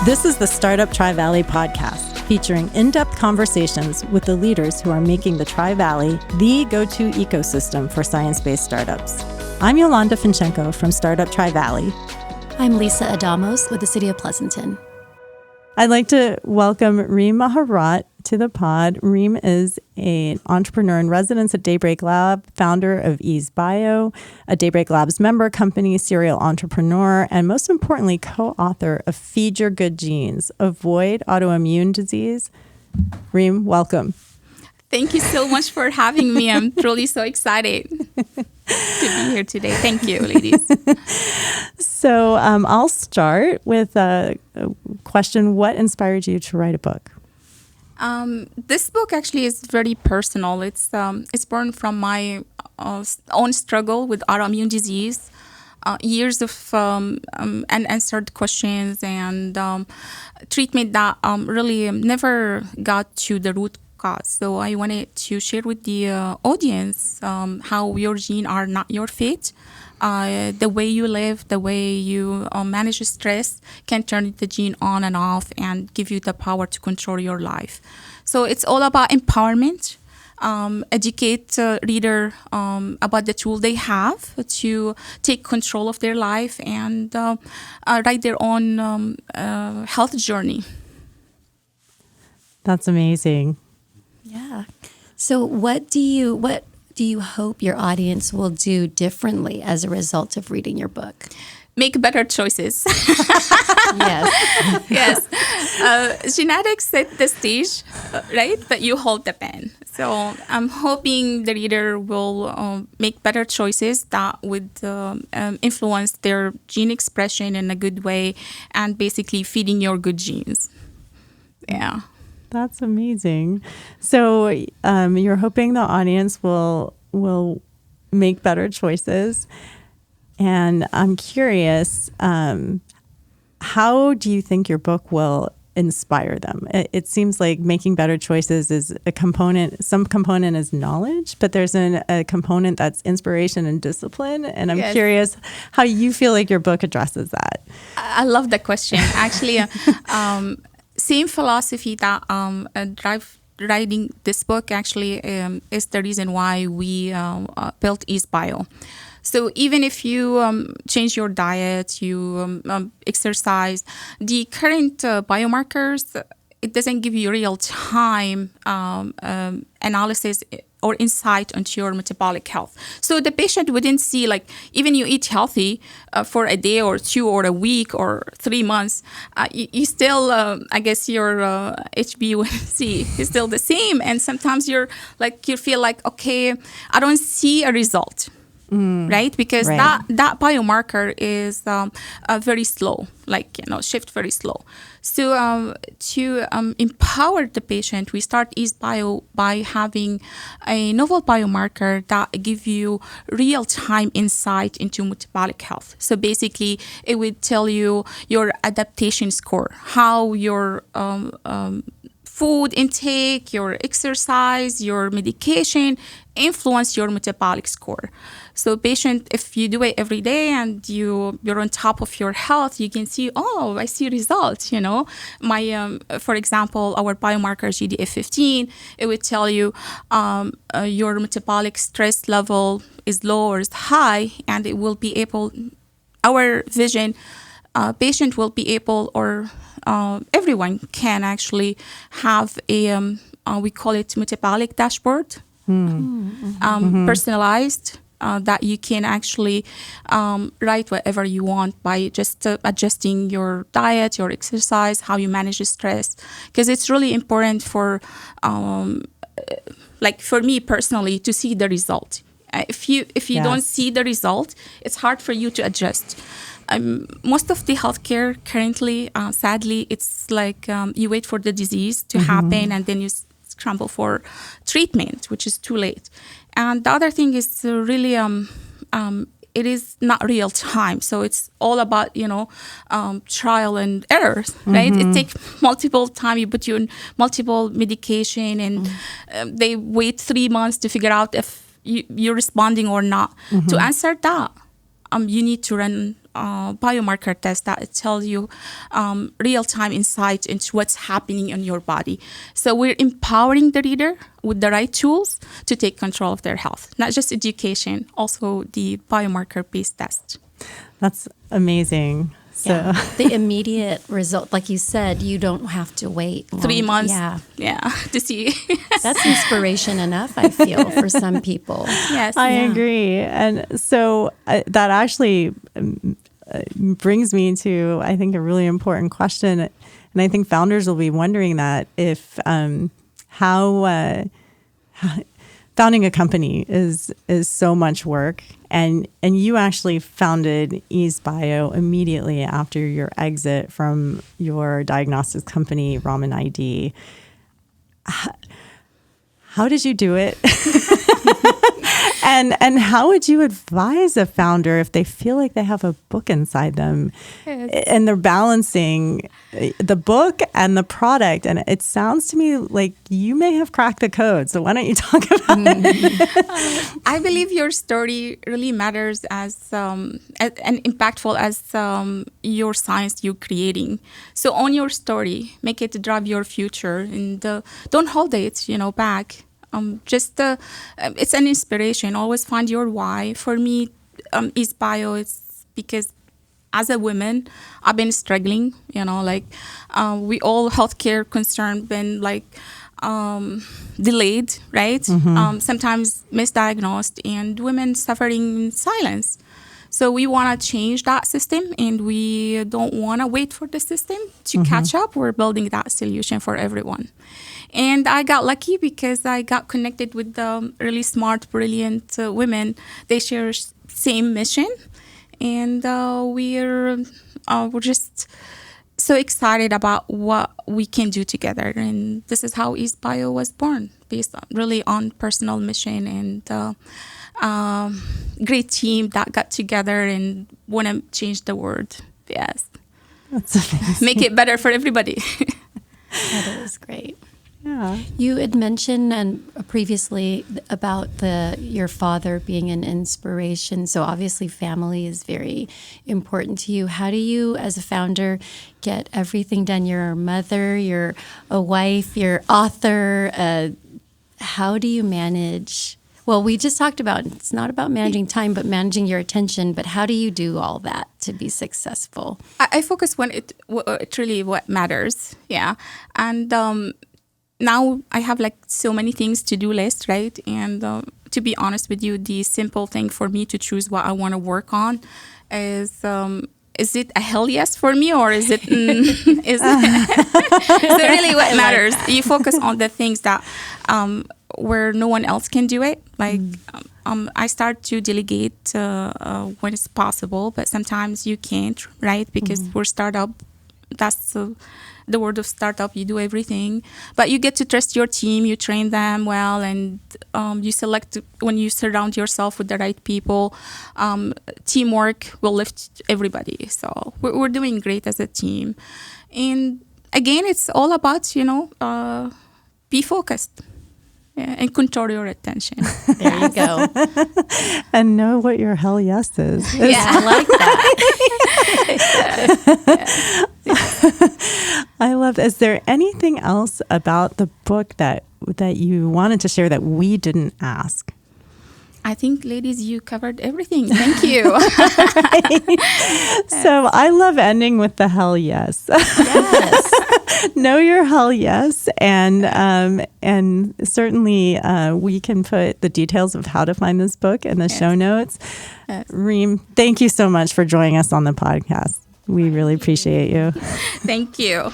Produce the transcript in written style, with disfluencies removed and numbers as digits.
This is the Startup Tri-Valley podcast, featuring in-depth conversations with the leaders who are making the Tri-Valley the go-to ecosystem for science-based startups. I'm Yolanda Fintschenko from Startup Tri-Valley. I'm Lisa Adamos with the City of Pleasanton. I'd like to welcome Reem Mahrat to the pod. Reem is an entrepreneur in residence at Daybreak Labs, founder of EazeBio, a Daybreak Labs member company, serial entrepreneur, and most importantly, co-author of Feed Your Good Genes, Avoid Autoimmune Disease. Reem, welcome. Thank you so much for having me. I'm truly so excited to be here today. Thank you, ladies. So I'll start with a question. What inspired you to write a book? This book actually is very personal. It's born from my own struggle with autoimmune disease, years of unanswered questions and treatment that really never got to the root cause. So I wanted to share with the audience how your genes are not your fate. The way you live, the way you manage stress can turn the gene on and off and give you the power to control your life. So it's all about empowerment, educate reader about the tool they have to take control of their life and write their own health journey. That's amazing. Yeah. So what do you hope your audience will do differently as a result of reading your book? Make better choices. Yes. Yes. Genetics set the stage, right? But you hold the pen. So I'm hoping the reader will make better choices that would influence their gene expression in a good way and basically feeding your good genes. Yeah. That's amazing. So you're hoping the audience will make better choices. And I'm curious, how do you think your book will inspire them? It seems like making better choices is a component. Some component is knowledge, but there's a component that's inspiration and discipline. And I'm curious how you feel like your book addresses that. I love that question. Actually, same philosophy that drive writing this book actually is the reason why we built EazeBio. So even if you change your diet, you exercise, the current biomarkers, it doesn't give you real-time analysis or insight into your metabolic health. So the patient wouldn't see, like, even you eat healthy for a day or two or a week or 3 months, you still, I guess your HbA1c is still the same. And sometimes you feel like, okay, I don't see a result. Right? Because that biomarker is very slow, shift very slow. So to empower the patient, we start EazeBio by having a novel biomarker that give you real-time insight into metabolic health. So basically, it would tell you your adaptation score, how your food intake, your exercise, your medication influence your metabolic score. So patient, if you do it every day and you're on top of your health, you can see, oh, I see results, My, for example, our biomarker GDF15, it would tell you your metabolic stress level is low or is high, and it will be able, our vision, patient will be able, or everyone can actually have a, we call it metabolic dashboard, personalized, that you can actually write whatever you want by just adjusting your diet, your exercise, how you manage stress. Because it's really important for me personally, to see the result. If you don't see the result, it's hard for you to adjust. Most of the healthcare currently, sadly, it's like you wait for the disease to happen and then you scramble for treatment, which is too late. And the other thing is really, it is not real time. So it's all about, trial and errors, right? It takes multiple time. You put you on multiple medication and they wait 3 months to figure out if you're responding or not. To answer that, you need to run biomarker test that tells you real-time insight into what's happening in your body. So we're empowering the reader with the right tools to take control of their health, not just education, also the biomarker-based test. That's amazing. So the immediate result, like you said, you don't have to wait 3 months. Yeah, to see. That's inspiration enough, I feel, for some people. Yes, I agree. And so that actually brings me to, I think, a really important question. And I think founders will be wondering that if how founding a company is so much work. And you actually founded EazeBio immediately after your exit from your diagnostics company, Ramen ID. How did you do it? And how would you advise a founder if they feel like they have a book inside them and they're balancing the book and the product? And it sounds to me like you may have cracked the code. So why don't you talk about it? I believe your story really matters as and impactful as your science you're creating. So own your story, make it drive your future, and don't hold it, back. It's an inspiration. Always find your why. For me, EazeBio, it's because as a woman, I've been struggling. We all healthcare concern been delayed, right? Sometimes misdiagnosed, and women suffering in silence. So we want to change that system, and we don't want to wait for the system to catch up. We're building that solution for everyone. And I got lucky because I got connected with really smart, brilliant women. They share same mission, and we're just so excited about what we can do together. And this is how EazeBio was born, based on personal mission and great team that got together and want to change the world. Yes, that's amazing. Make it better for everybody. That is great. Yeah. You had mentioned previously about your father being an inspiration. So obviously family is very important to you. How do you, as a founder, get everything done? You're a mother, you're a wife, you're author. How do you manage? Well, we just talked about it's not about managing time, but managing your attention. But how do you do all that to be successful? I focus when it really what matters. Yeah. And now I have so many things to do list, right? And to be honest with you, the simple thing for me to choose what I want to work on is it a hell yes for me, or is it is so really what matters? You focus on the things that where no one else can do it. I start to delegate when it's possible, but sometimes you can't, right? Because we're startup. That's the word of startup. You do everything, but you get to trust your team. You train them well, and you select when you surround yourself with the right people. Teamwork will lift everybody. So we're doing great as a team. And again, it's all about be focused. Yeah, and control your attention. There you go. And know what your hell yes is. Yeah, I like that. I love that. Is there anything else about the book that you wanted to share that we didn't ask? I think, ladies, you covered everything. Thank you. So I love ending with the hell yes. Yes. Know your hell yes, and certainly we can put the details of how to find this book in the show notes. Yes. Reem, thank you so much for joining us on the podcast. We really appreciate you. Thank you.